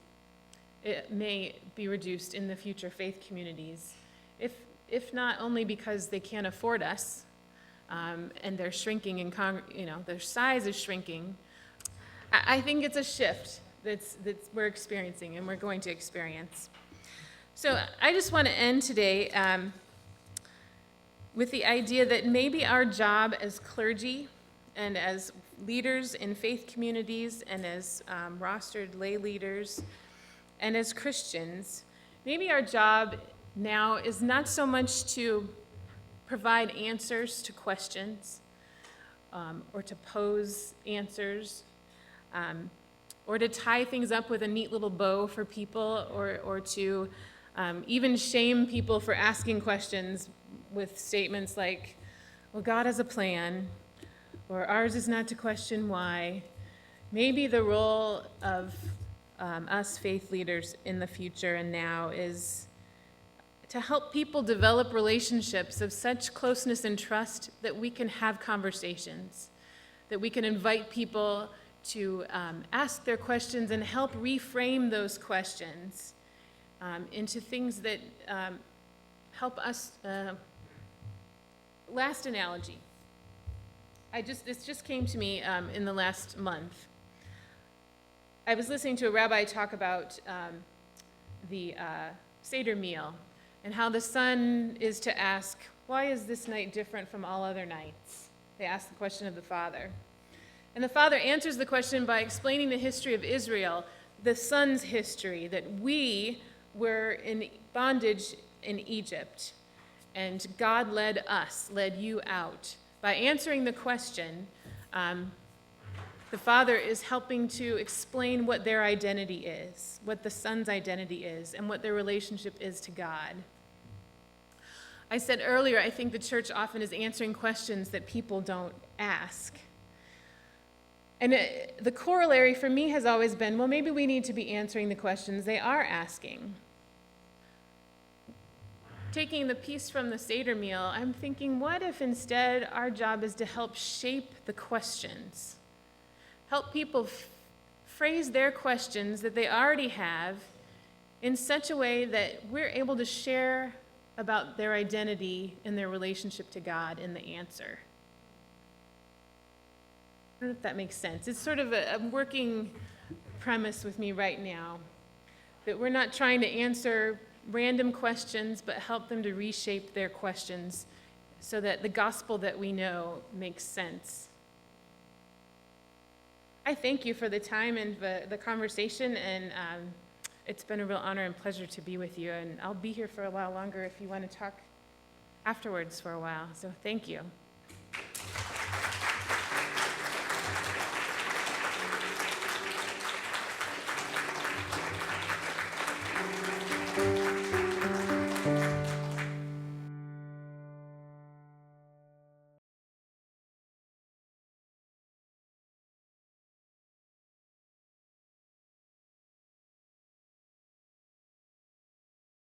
it may be reduced in the future faith communities, if not only because they can't afford us, and they're shrinking, and their size is shrinking. I think it's a shift that's we're experiencing and we're going to experience. So I just want to end today with the idea that maybe our job as clergy and as leaders in faith communities and as rostered lay leaders and as Christians, maybe our job now is not so much to provide answers to questions or to pose answers or to tie things up with a neat little bow for people or to even shame people for asking questions with statements like, well, God has a plan, or ours is not to question why. Maybe the role of us faith leaders in the future and now is to help people develop relationships of such closeness and trust that we can have conversations, that we can invite people to ask their questions and help reframe those questions into things that help us. Last analogy. This just came to me in the last month. I was listening to a rabbi talk about the Seder meal and how the son is to ask, why is this night different from all other nights? They ask the question of the father. And the father answers the question by explaining the history of Israel, the son's history, that we were in bondage in Egypt, and God led you out. By answering the question, the father is helping to explain what their identity is, what the son's identity is, and what their relationship is to God. I said earlier, I think the church often is answering questions that people don't ask. And the corollary for me has always been, well, maybe we need to be answering the questions they are asking. Taking the piece from the Seder meal, I'm thinking, what if instead our job is to help shape the questions? Help people phrase their questions that they already have in such a way that we're able to share about their identity and their relationship to God in the answer. I don't know if that makes sense. It's sort of a working premise with me right now, that we're not trying to answer random questions, but help them to reshape their questions so that the gospel that we know makes sense. I thank you for the time and the conversation, and it's been a real honor and pleasure to be with you, and I'll be here for a while longer if you want to talk afterwards for a while, so thank you.